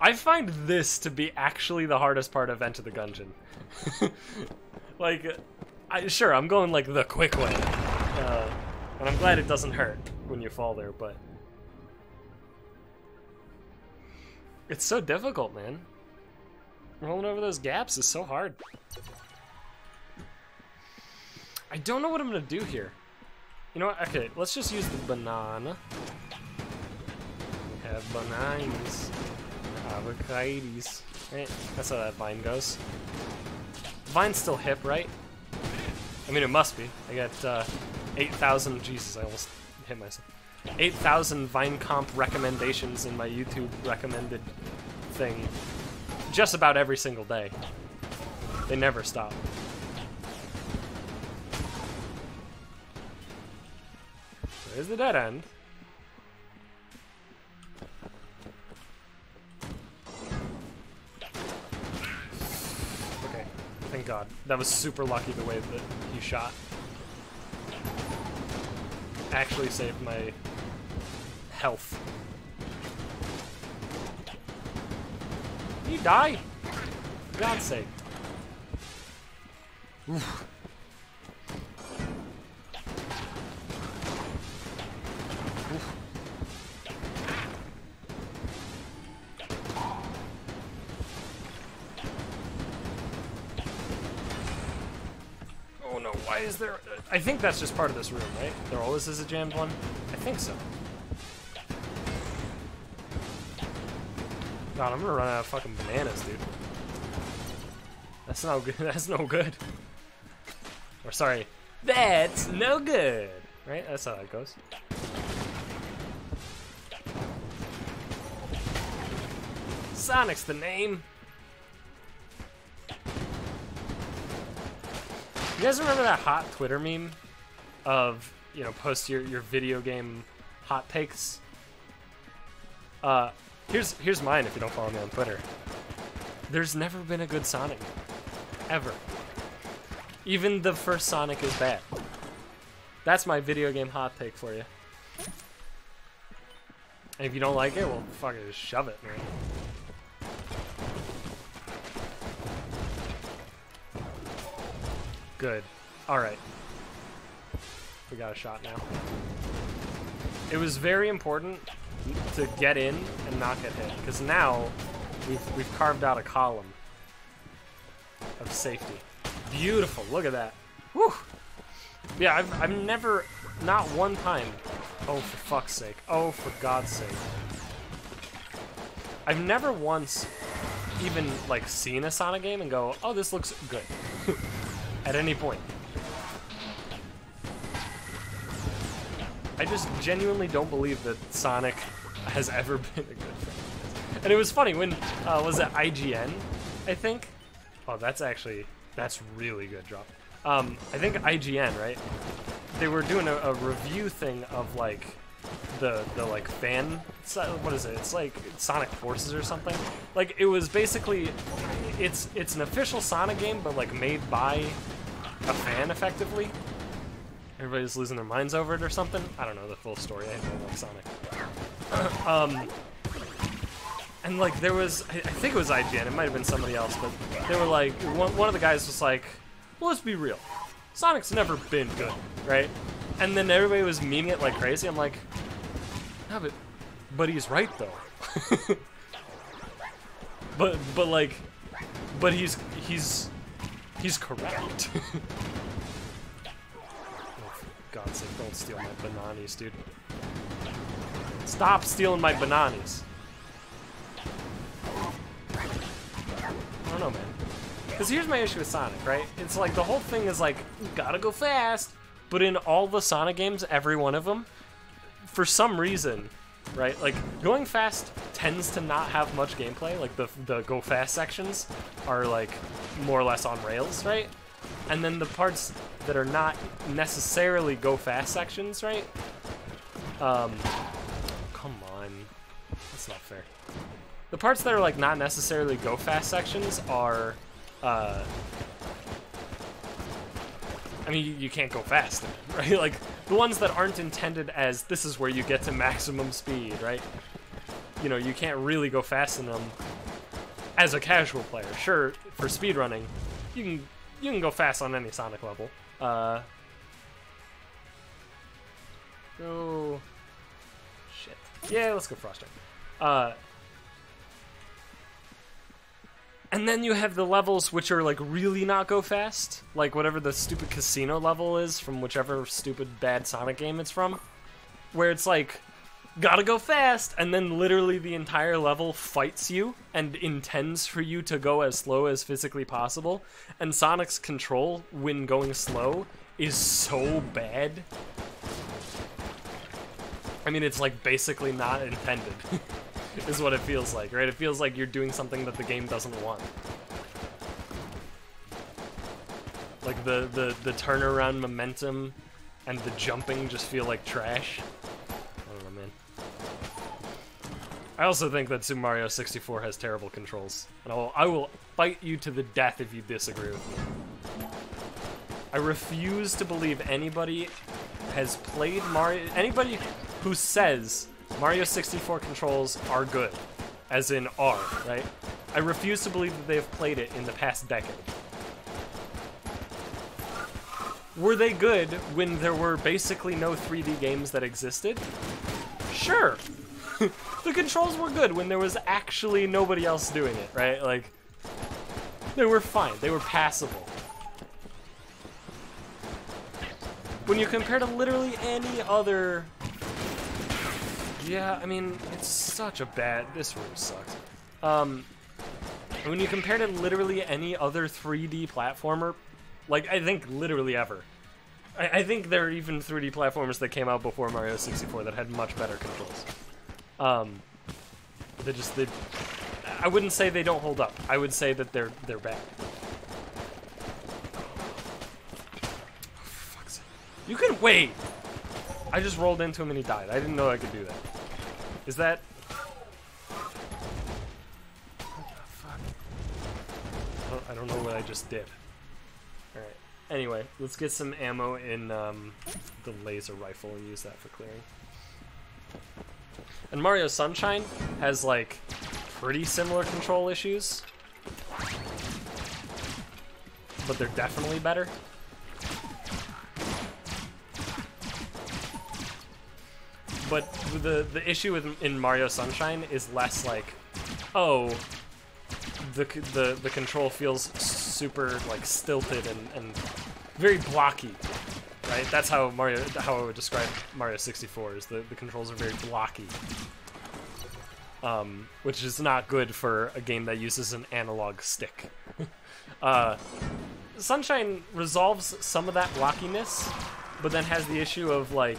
I find this to be actually the hardest part of Enter the Gungeon. Like, sure, I'm going like the quick way, and I'm glad it doesn't hurt when you fall there, but it's so difficult, man. Rolling over those gaps is so hard. I don't know what I'm gonna do here. You know what? Okay, let's just use the banana. We have bananas. Avocados. Right, that's how that vine goes. Vine's still hip, right? I mean, it must be. I got 8,000. Jesus, I almost hit myself. 8,000 Vine comp recommendations in my YouTube recommended thing. Just about every single day. They never stop. There's the dead end. Okay, thank God. That was super lucky the way that he shot. Actually saved my health. Did he die? For God's sake. Oof. Oh no, why is there... I think that's just part of this room, right? There always is a jammed one? I think so. God, I'm gonna run out of fucking bananas, dude. That's no good. That's no good. Or sorry, that's no good. Right? That's how that goes. Sonic's the name. You guys remember that hot Twitter meme of, you know, post your video game hot takes? Here's mine if you don't follow me on Twitter. There's never been a good Sonic. Ever. Even the first Sonic is bad. That's my video game hot take for you. And if you don't like it, well, fuck it, just shove it, man. Good. Alright. We got a shot now. It was very important to get in and not get hit, because now we've carved out a column of safety. Beautiful, look at that. Whew. Yeah, I've never, not one time, oh for fuck's sake, oh for God's sake. I've never once even like seen a Sonic game and go, oh, this looks good. At any point. I just genuinely don't believe that Sonic has ever been a good friend. And it was funny when, was it IGN, I think? Oh, that's really good drop. I think IGN, right? They were doing a review thing of like the like fan, what is it? It's like Sonic Forces or something. Like it was basically, it's an official Sonic game, but like made by a fan effectively. Everybody's losing their minds over it or something. I don't know the full story. I don't like Sonic. And like there was, I think it was IGN. It might have been somebody else, but they were like, one of the guys was like, well, let's be real. Sonic's never been good, right? And then everybody was memeing it like crazy. I'm like, yeah, but he's right though. but he's correct. God's sake, don't steal my bananas, dude. Stop stealing my bananas. I don't know, man. Because here's my issue with Sonic, right? It's like the whole thing is like, you gotta go fast. But in all the Sonic games, every one of them, for some reason, right? Like, going fast tends to not have much gameplay. Like, the go fast sections are like more or less on rails, right? And then the parts that are not necessarily go fast sections, right? Come on. That's not fair. The parts that are like not necessarily go fast sections are, I mean, you can't go fast, right? Like, the ones that aren't intended as this is where you get to maximum speed, right? You know, you can't really go fast in them as a casual player. Sure, for speedrunning, you can go fast on any Sonic level. Go... Shit. Yeah, let's go Frostbite. And then you have the levels which are, like, really not go fast. Like, whatever the stupid casino level is from whichever stupid bad Sonic game it's from. Where it's like, gotta go fast, and then literally the entire level fights you and intends for you to go as slow as physically possible. And Sonic's control when going slow is so bad. I mean, it's, like, basically not intended. Is what it feels like, right? It feels like you're doing something that the game doesn't want. Like the turnaround momentum and the jumping just feel like trash. I don't know, man. I also think that Super Mario 64 has terrible controls, and I will fight you to the death if you disagree with me. I refuse to believe anybody has played Mario. Anybody who says Mario 64 controls are good, as in are, right? I refuse to believe that they have played it in the past decade. Were they good when there were basically no 3D games that existed? Sure. The controls were good when there was actually nobody else doing it, right? Like, they were fine. They were passable. When you compare to literally any other... Yeah, I mean, it's such a bad... This room sucks. When you compare to literally any other 3D platformer, like, I think literally ever. I think there are even 3D platformers that came out before Mario 64 that had much better controls. I wouldn't say they don't hold up. I would say that they're bad. Oh, fuck's sake. You can wait! I just rolled into him and he died. I didn't know I could do that. Is that... What the fuck? I don't know what I just did. Alright. Anyway, let's get some ammo in the laser rifle and use that for clearing. And Mario Sunshine has, like, pretty similar control issues. But they're definitely better. But the issue in Mario Sunshine is less like, oh, the control feels super like stilted and very blocky, right? That's how I would describe Mario 64 is the controls are very blocky, which is not good for a game that uses an analog stick. Sunshine resolves some of that blockiness, but then has the issue of, like,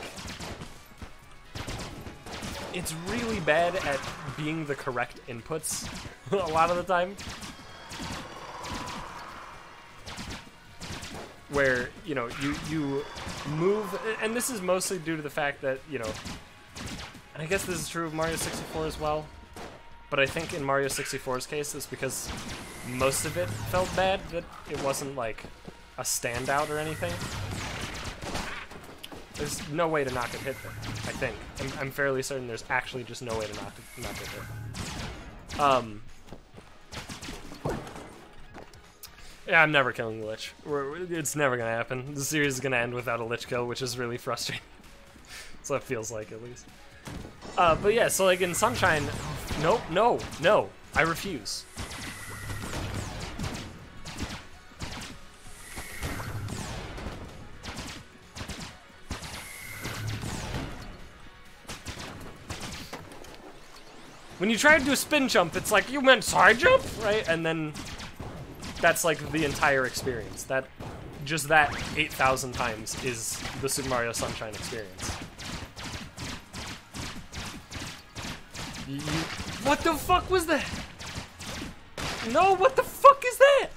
it's really bad at being the correct inputs a lot of the time. Where, you know, you move, and this is mostly due to the fact that, you know, and I guess this is true of Mario 64 as well, but I think in Mario 64's case, it's because most of it felt bad, that it wasn't, like, a standout or anything. There's no way to not get hit there, I think. I'm fairly certain there's actually just no way to not get hit. Yeah, I'm never killing the Lich. It's never gonna happen. The series is gonna end without a Lich kill, which is really frustrating. So it feels like, at least. But yeah, so like in Sunshine, nope, no, I refuse. When you try to do a spin jump, it's like, you meant side jump, right? And then that's like the entire experience. Just that 8,000 times is the Super Mario Sunshine experience. What the fuck was that? No, what the fuck is that?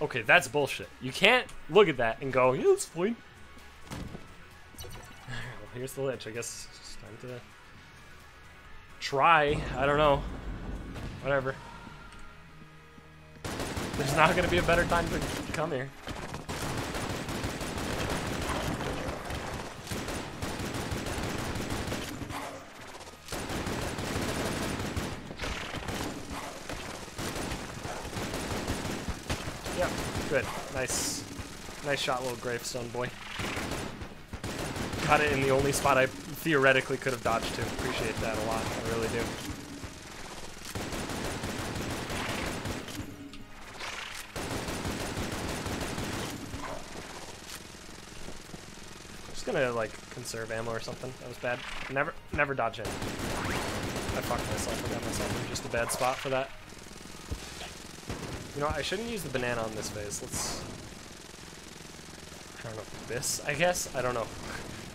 Okay, that's bullshit. You can't look at that and go, yeah, that's fine. Well, here's the Lich. I guess it's just time to try. I don't know. Whatever. There's not gonna be a better time to come here. Yep, good. Nice shot, little gravestone boy. Got it in the only spot I theoretically could have dodged to. Appreciate that a lot. I really do. Just gonna like conserve ammo or something. That was bad. Never dodge in. I fucked myself. I got myself in just a bad spot for that. You know what, I shouldn't use the banana on this phase. Let's, I don't know, this, I guess? I don't know.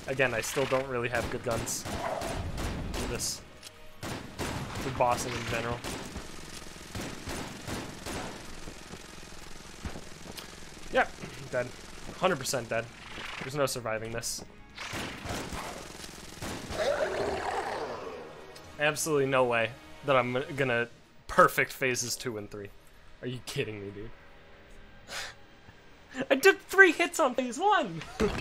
Again, I still don't really have good guns for this. For bossing in general. Yep, dead. 100% dead. There's no surviving this. Absolutely no way that I'm gonna perfect phases 2 and 3. Are you kidding me, dude? I did 3 hits on phase 1! And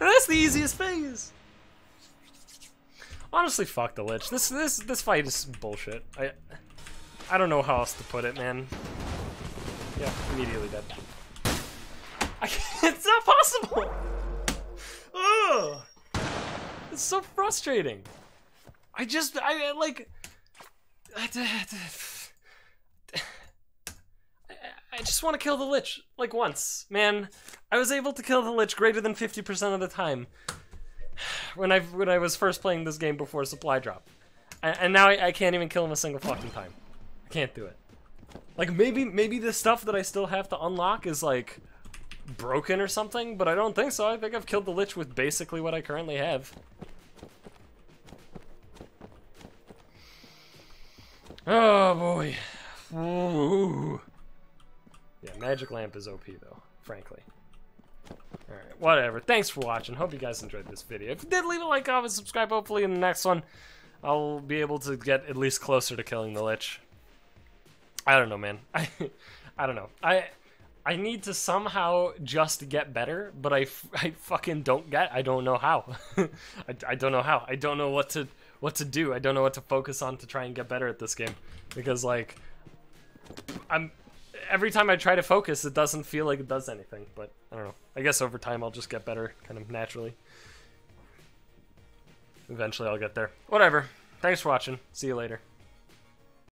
that's the easiest phase! Honestly, fuck the Lich. This fight is bullshit. I don't know how else to put it, man. Yeah, immediately dead. It's not possible! Ugh! It's so frustrating. I just want to kill the Lich, like, once. Man, I was able to kill the Lich greater than 50% of the time when I was first playing this game before supply drop. And now I can't even kill him a single fucking time. I can't do it. Like, maybe the stuff that I still have to unlock is, like, broken or something, but I don't think so. I think I've killed the Lich with basically what I currently have. Oh, boy. Ooh. Yeah, Magic Lamp is OP, though, frankly. Alright, whatever. Thanks for watching. Hope you guys enjoyed this video. If you did, leave a like, comment, subscribe. Hopefully in the next one, I'll be able to get at least closer to killing the Lich. I don't know, man. I don't know. I need to somehow just get better, but I fucking don't get. I don't know how. I don't know how. I don't know what to do. I don't know what to focus on to try and get better at this game, because like every time I try to focus, it doesn't feel like it does anything. But I don't know. I guess over time I'll just get better, kind of naturally. Eventually I'll get there. Whatever. Thanks for watching. See you later.